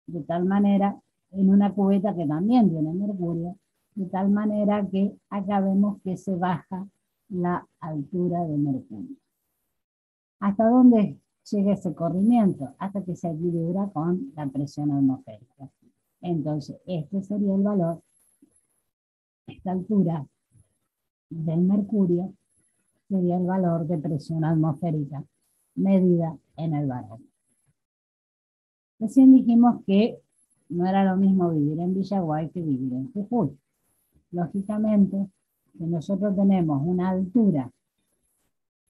Speaker 1: de tal manera en una cubeta que también tiene mercurio, de tal manera que acá vemos que se baja la altura de mercurio. ¿Hasta dónde llega ese corrimiento? Hasta que se equilibra con la presión atmosférica. Entonces, este sería el valor, esta altura del mercurio sería el valor de presión atmosférica medida en el barómetro. Recién dijimos que no era lo mismo vivir en Villaguay que vivir en Jujuy. Lógicamente, si nosotros tenemos una altura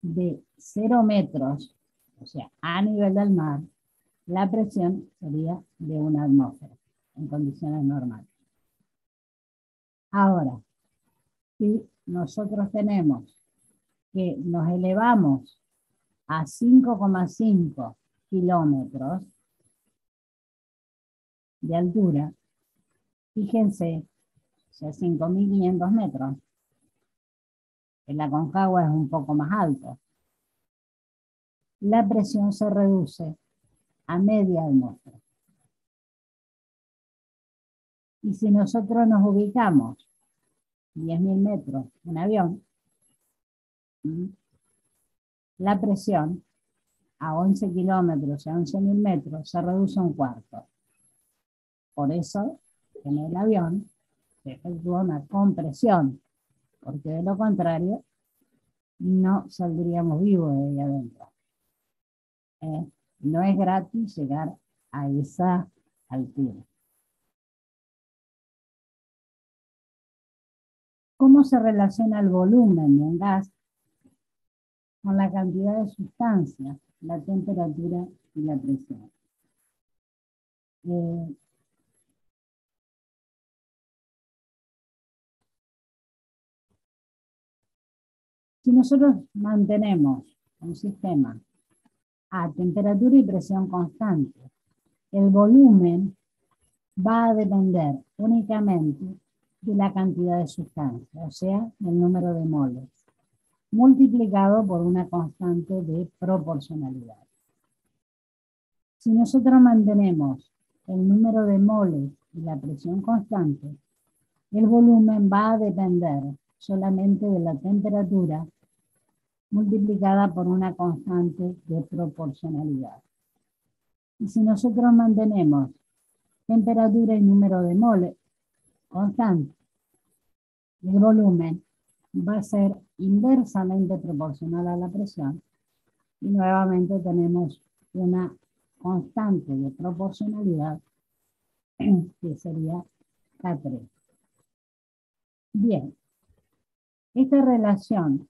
Speaker 1: de 0 metros, o sea, a nivel del mar, la presión sería de una atmósfera en condiciones normales. Ahora, si nosotros tenemos que nos elevamos a 5,5 kilómetros de altura, fíjense, o sea, 5.500 metros, el Aconcagua es un poco más alto, la presión se reduce a media atmósfera. Y si nosotros nos ubicamos 10.000 metros en avión, la presión a 11 kilómetros y a 11.000 metros se reduce a un cuarto. Por eso, en el avión se efectúa una compresión, porque de lo contrario, no saldríamos vivos de ahí adentro. No es gratis llegar a esa altura. ¿Cómo se relaciona el volumen de un gas con la cantidad de sustancia, la temperatura y la presión? Si nosotros mantenemos un sistema a temperatura y presión constante, el volumen va a depender únicamente de la cantidad de sustancia, o sea, el número de moles, multiplicado por una constante de proporcionalidad. Si nosotros mantenemos el número de moles y la presión constante, el volumen va a depender solamente de la temperatura multiplicada por una constante de proporcionalidad. Y si nosotros mantenemos temperatura y número de moles constante, el volumen va a ser inversamente proporcional a la presión, y nuevamente tenemos una constante de proporcionalidad que sería K3. Bien, esta relación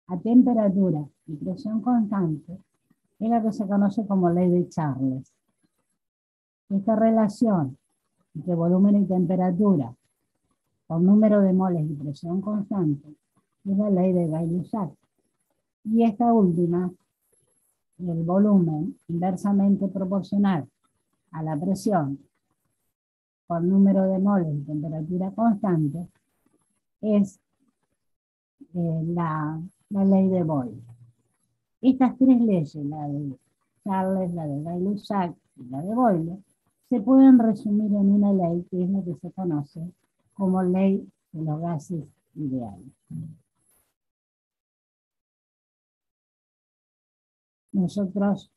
Speaker 1: a temperatura y presión constante es la que se conoce como ley de Charles. Esta relación entre volumen y temperatura con número de moles y presión constante es la ley de Gay-Lussac. Y esta última, el volumen inversamente proporcional a la presión por número de moles y temperatura constante, es la ley de Boyle. Estas tres leyes, la de Charles, la de Gay-Lussac y la de Boyle, se pueden resumir en una ley que es la que se conoce como ley de los gases ideales. Nosotros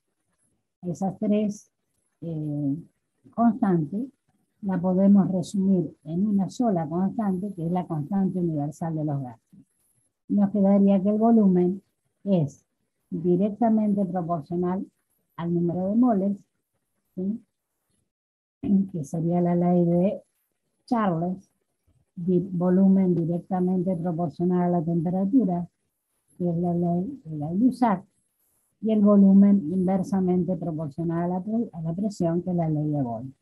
Speaker 1: esas tres constantes la podemos resumir en una sola constante, que es la constante universal de los gases. Nos quedaría que el volumen es directamente proporcional al número de moles, ¿sí? Que sería la ley de Charles, volumen directamente proporcional a la temperatura, que es la ley de Gay-Lussac, y el volumen inversamente proporcional a la presión, que es la ley de Boyle.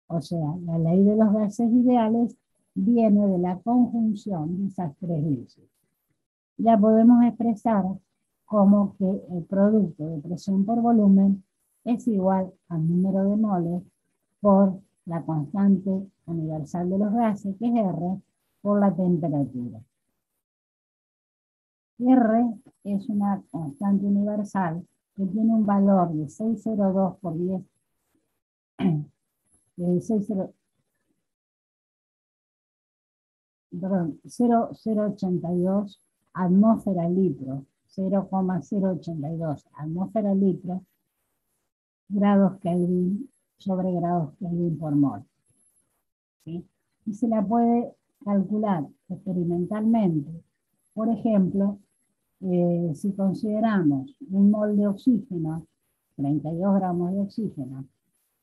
Speaker 1: O sea, la ley de los gases ideales viene de la conjunción de esas tres leyes. La podemos expresar como que el producto de presión por volumen es igual al número de moles por la constante universal de los gases, que es R, por la temperatura. R es una constante universal que tiene un valor de 602 por 10, de 0,082 atmósferas litro, 0,082 atmósferas litro, grados Kelvin sobre grados Kelvin por mol. ¿Sí? Y se la puede calcular experimentalmente. Por ejemplo, si consideramos un mol de oxígeno, 32 gramos de oxígeno,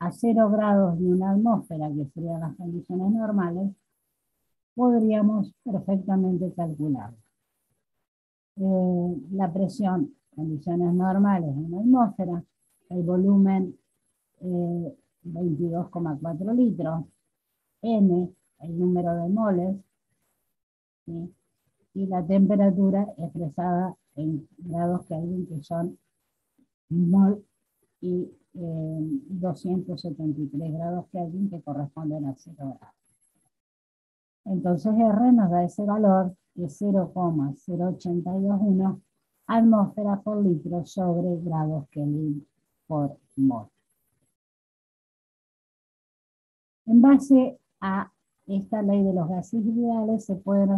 Speaker 1: a 0 grados de una atmósfera, que serían las condiciones normales, podríamos perfectamente calcular la presión, condiciones normales en una atmósfera, el volumen 22,4 litros, N, el número de moles, ¿sí? Y la temperatura expresada en grados Kelvin, que son mol y 273 grados Kelvin, que corresponden a 0 grados. Entonces R nos da ese valor de 0,0821 atmósferas por litro sobre grados Kelvin por mol. En base a esta ley de los gases ideales se pueden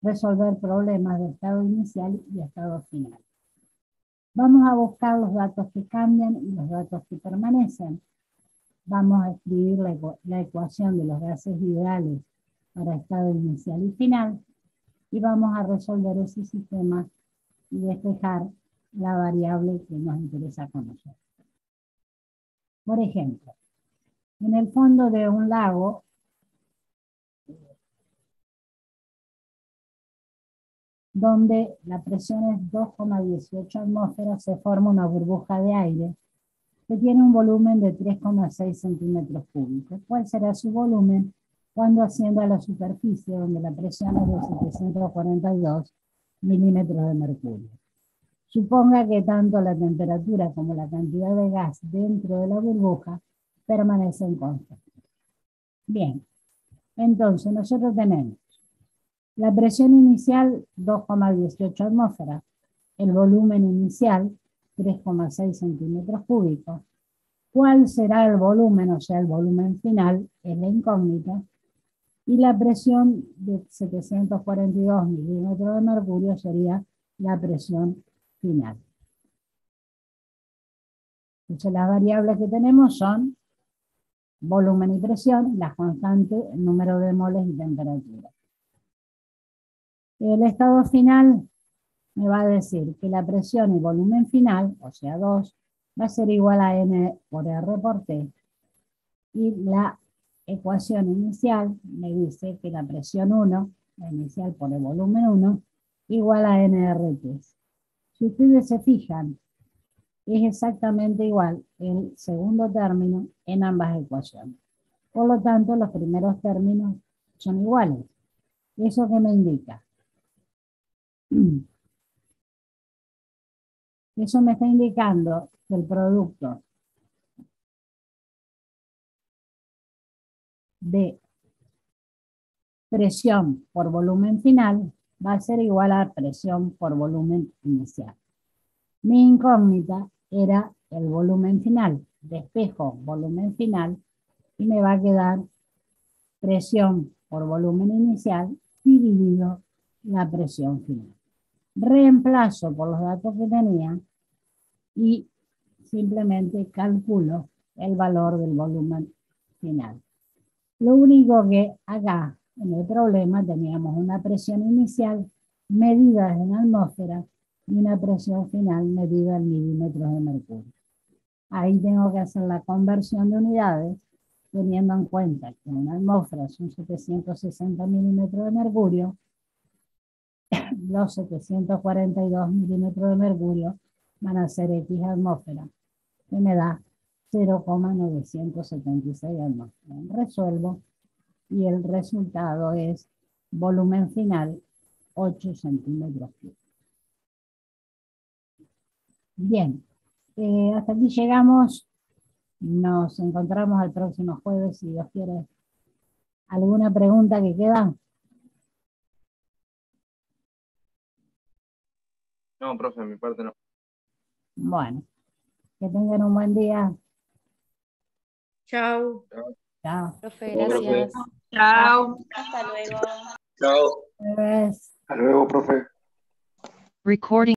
Speaker 1: resolver problemas de estado inicial y estado final. Vamos a buscar los datos que cambian y los datos que permanecen. Vamos a escribir la ecuación de los gases ideales para estado inicial y final, y vamos a resolver ese sistema y despejar la variable que nos interesa conocer. Por ejemplo, en el fondo de un lago, donde la presión es 2,18 atmósferas, se forma una burbuja de aire que tiene un volumen de 3,6 centímetros cúbicos. ¿Cuál será su volumen cuando ascienda a la superficie, donde la presión es de 742 milímetros de mercurio? Suponga que tanto la temperatura como la cantidad de gas dentro de la burbuja permanecen constantes. Bien, entonces nosotros tenemos la presión inicial 2,18 atmósferas, el volumen inicial 3,6 centímetros cúbicos. ¿Cuál será el volumen? O sea, el volumen final es la incógnita. Y la presión de 742 milímetros de mercurio sería la presión final. Entonces las variables que tenemos son volumen y presión, las constantes, el número de moles y temperatura. El estado final me va a decir que la presión y volumen final, o sea 2, va a ser igual a N por R por T. Y la ecuación inicial me dice que la presión 1, la inicial por el volumen 1, igual a NRT. Si ustedes se fijan, es exactamente igual el segundo término en ambas ecuaciones. Por lo tanto, los primeros términos son iguales. ¿Eso qué me indica? Eso me está indicando que el producto de presión por volumen final va a ser igual a presión por volumen inicial. Mi incógnita era el volumen final. Despejo volumen final y me va a quedar presión por volumen inicial dividido la presión final. Reemplazo por los datos que tenía y simplemente calculo el valor del volumen final. Lo único que acá en el problema teníamos una presión inicial medida en atmósfera y una presión final medida en milímetros de mercurio. Ahí tengo que hacer la conversión de unidades teniendo en cuenta que en una atmósfera son 760 milímetros de mercurio, los 742 milímetros de mercurio van a ser X atmósfera, que me da 0,976 atmósferas. Resuelvo y el resultado es volumen final 8 centímetros cúbicos. Bien, hasta aquí llegamos. Nos encontramos el próximo jueves, si Dios quiere. ¿Alguna pregunta que queda?
Speaker 6: No, profe, mi parte no.
Speaker 1: Bueno, que tengan un buen día.
Speaker 7: Chao.
Speaker 1: Chao.
Speaker 2: Profe,
Speaker 5: Chao, profe.
Speaker 2: gracias.
Speaker 7: Chao.
Speaker 2: Hasta luego.
Speaker 5: Chao.
Speaker 1: Jueves.
Speaker 6: Hasta luego, profe.
Speaker 8: Recording.